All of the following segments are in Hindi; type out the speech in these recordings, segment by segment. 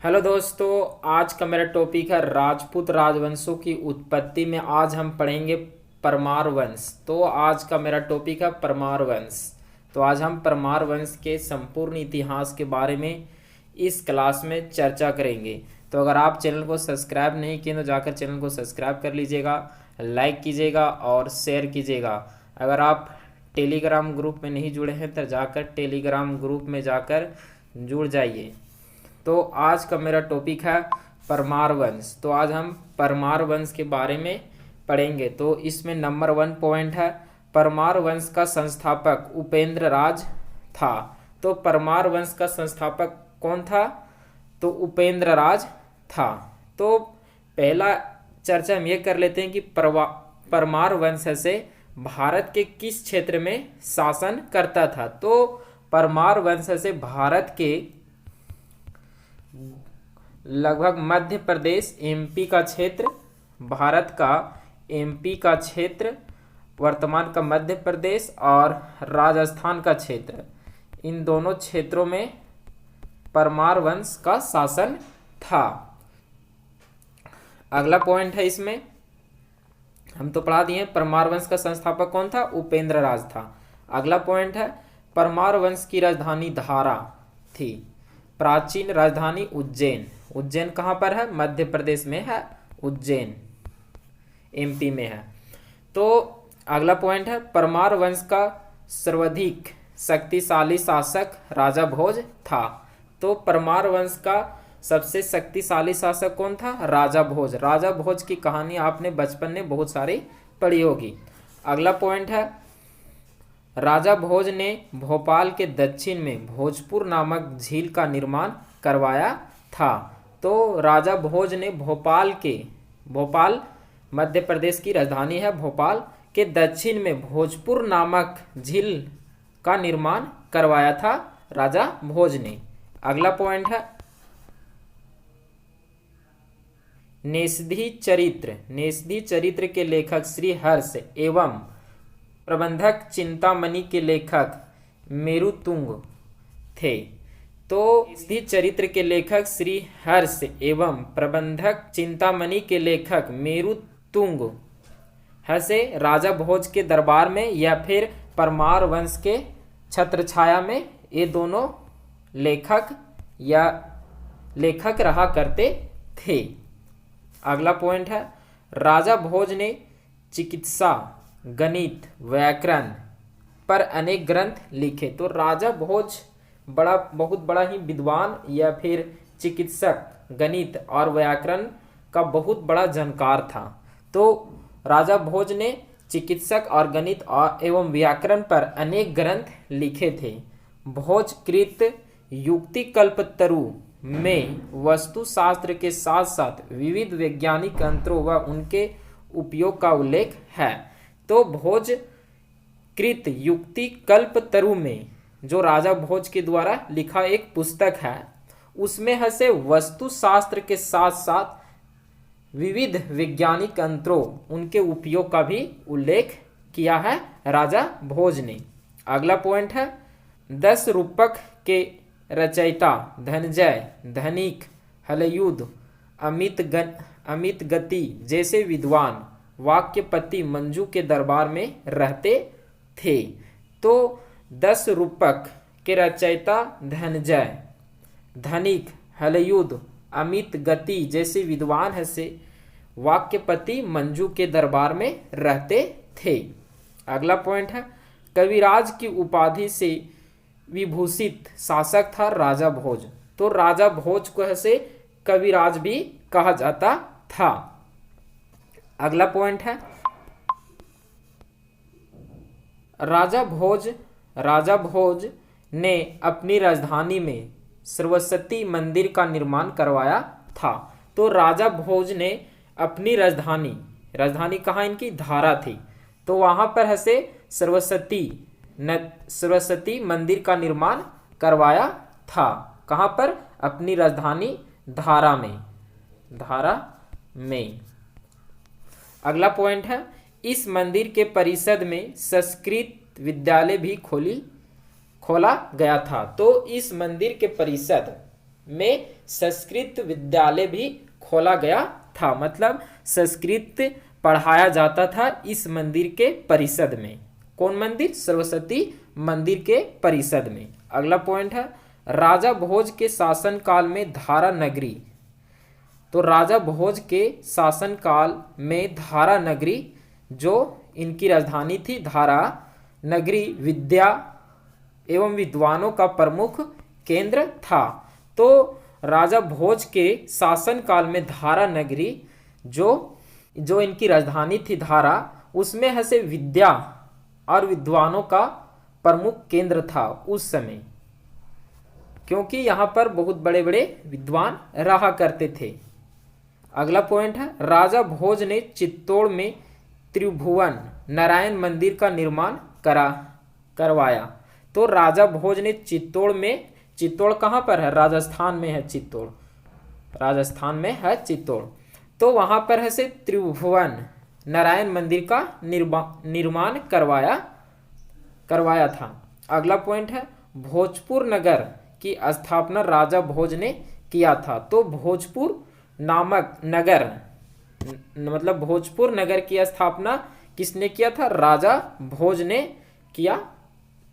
हेलो दोस्तों, आज का मेरा टॉपिक है राजपूत राजवंशों की उत्पत्ति में। आज हम पढ़ेंगे परमार वंश। तो आज का मेरा टॉपिक है परमार वंश। तो आज हम परमार वंश के संपूर्ण इतिहास के बारे में इस क्लास में चर्चा करेंगे। तो अगर आप चैनल को सब्सक्राइब नहीं किए तो जाकर चैनल को सब्सक्राइब कर लीजिएगा, लाइक कीजिएगा और शेयर कीजिएगा। अगर आप टेलीग्राम ग्रुप में नहीं जुड़े हैं तो जाकर टेलीग्राम ग्रुप में जाकर जुड़ जाइए। तो आज का मेरा टॉपिक है परमार वंश। तो आज हम परमार वंश के बारे में पढ़ेंगे। तो इसमें नंबर 1 पॉइंट है, परमार वंश का संस्थापक उपेंद्र राज था। तो परमार वंश का संस्थापक कौन था? तो उपेंद्र राज था। तो पहला चर्चा हम ये कर लेते हैं कि परमार वंश से भारत के किस क्षेत्र में शासन करता था। तो परमार वंश से भारत के लगभग मध्य प्रदेश एमपी का क्षेत्र, भारत का एमपी का क्षेत्र, वर्तमान का मध्य प्रदेश और राजस्थान का क्षेत्र, इन दोनों क्षेत्रों में परमार वंश का शासन था। अगला पॉइंट है, इसमें हम तो पढ़ा दिए परमार वंश का संस्थापक कौन था? उपेंद्र राज था। अगला पॉइंट है, परमार वंश की राजधानी धारा थी। प्राचीन राजधानी उज्जैन। उज्जैन कहाँ पर है? मध्य प्रदेश में है उज्जैन, एमपी में है। तो अगला पॉइंट है, परमार वंश का सर्वाधिक शक्तिशाली शासक राजा भोज था। तो परमार वंश का सबसे शक्तिशाली शासक कौन था? राजा भोज। राजा भोज की कहानी आपने बचपन में बहुत सारी पढ़ी होगी। अगला पॉइंट है, राजा भोज ने भोपाल के दक्षिण में भोजपुर नामक झील का निर्माण करवाया था। तो राजा भोज ने भोपाल मध्य प्रदेश की राजधानी है, भोपाल के दक्षिण में भोजपुर नामक झील का निर्माण करवाया था राजा भोज ने। अगला पॉइंट है, नेषधी चरित्र के लेखक श्री हर्ष एवं प्रबंधक चिंतामणि के लेखक मेरुतुंग थे। तो नेषधी चरित्र के लेखक श्री हर्ष एवं प्रबंधक चिंतामणि के लेखक मेरुतुंग से राजा भोज के दरबार में या फिर परमार वंश के छत्रछाया में ये दोनों लेखक रहा करते थे। अगला पॉइंट है, राजा भोज ने चिकित्सा, गणित, व्याकरण पर अनेक ग्रंथ लिखे। तो राजा भोज बहुत बड़ा ही विद्वान या फिर चिकित्सक, गणित और व्याकरण का बहुत बड़ा जानकार था। तो राजा भोज ने चिकित्सक और गणित एवं व्याकरण पर अनेक ग्रंथ लिखे थे। भोजकृत युक्तिकल्पतरु में वस्तु शास्त्र के साथ साथ विविध वैज्ञानिक तंत्रों व उनके उपयोग का उल्लेख है। तो भोजकृत युक्तिकल्पतरु में जो राजा भोज के द्वारा लिखा एक पुस्तक है, उसमें है से वस्तु शास्त्र के साथ साथ विविध वैज्ञानिक तंत्रों, उनके उपयोग का भी उल्लेख किया है राजा भोज ने। अगला पॉइंट है, 10 रूपक के रचयिता धनंजय, धनिक, हलयुद्ध, अमित गति जैसे विद्वान वाक्यपति मंजू के दरबार में रहते थे। तो 10 रूपक के रचयिता धनंजय, धनिक, हलयुद्ध, अमित गति जैसे विद्वान है से वाक्यपति मंजू के दरबार में रहते थे। अगला पॉइंट है, कविराज की उपाधि से विभूषित शासक था राजा भोज। तो राजा भोज को ऐसे कविराज भी कहा जाता था। अगला पॉइंट है, राजा भोज ने अपनी राजधानी में सरस्वती मंदिर का निर्माण करवाया था। तो राजा भोज ने अपनी राजधानी कहाँ इनकी? धारा थी। तो वहां पर है से सरस्वती मंदिर का निर्माण करवाया था। कहाँ पर? अपनी राजधानी धारा में। अगला पॉइंट है, इस मंदिर के परिसर में संस्कृत विद्यालय भी खोला गया था। तो इस मंदिर के परिसर में संस्कृत विद्यालय भी खोला गया था। मतलब संस्कृत पढ़ाया जाता था इस मंदिर के परिसर में। कौन मंदिर? सरस्वती मंदिर के परिसर में। अगला पॉइंट है राजा भोज के शासनकाल में धारा नगरी। तो राजा भोज के शासनकाल में धारा नगरी, जो इनकी राजधानी थी धारा नगरी, विद्या एवं विद्वानों का प्रमुख केंद्र था। तो राजा भोज के शासनकाल में धारा नगरी, जो इनकी राजधानी थी धारा, उसमें है से विद्या और विद्वानों का प्रमुख केंद्र था उस समय, क्योंकि यहाँ पर बहुत बड़े बड़े विद्वान रहा करते थे। अगला पॉइंट है राजा भोज ने चित्तौड़ में त्रिभुवन नारायण मंदिर का निर्माण करवाया। तो राजा भोज ने चित्तौड़ में, चित्तौड़ कहाँ पर है? राजस्थान में है चित्तौड़, राजस्थान में है चित्तौड़। तो वहाँ पर है से त्रिभुवन नारायण मंदिर का निर्माण करवाया था। अगला पॉइंट है भोजपुर नगर की स्थापना राजा भोज ने किया था। तो भोजपुर नामक नगर, मतलब भोजपुर नगर की स्थापना किसने किया था? राजा भोज ने किया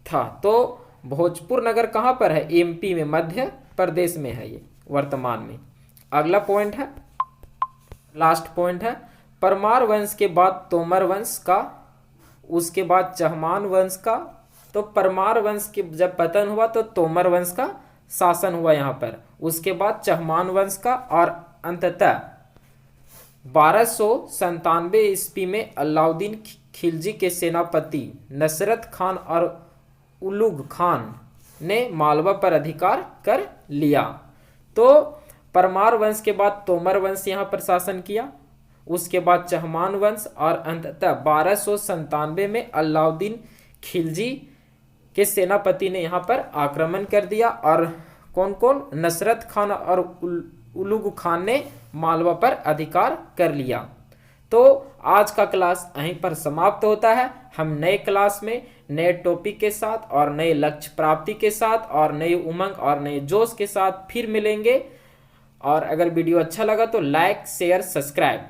था। तो भोजपुर नगर कहाँ पर है? एमपी में, मध्य प्रदेश में है ये वर्तमान में। अगला पॉइंट है, लास्ट पॉइंट है परमार वंश के बाद तोमर वंश का, उसके बाद चहमान वंश का। तो परमार वंश के जब पतन हुआ तो तोमर वंश का शासन हुआ यहाँ पर, उसके बाद चहमान वंश का, और अंततः 1297 ईस्वी में अलाउद्दीन खिलजी के सेनापति नसरत खान और उलुग खान ने मालवा पर अधिकार कर लिया। तो परमार वंश के बाद तोमर वंश यहाँ पर शासन किया, उसके बाद चहमान वंश, और अंततः 1297 में अलाउद्दीन खिलजी के सेनापति ने यहाँ पर आक्रमण कर दिया। और कौन कौन? नसरत खान और उलुग खान ने मालवा पर अधिकार कर लिया। तो आज का क्लास यहीं पर समाप्त होता है। हम नए क्लास में नए टॉपिक के साथ और नए लक्ष्य प्राप्ति के साथ और नए उमंग और नए जोश के साथ फिर मिलेंगे। और अगर वीडियो अच्छा लगा तो लाइक, शेयर, सब्सक्राइब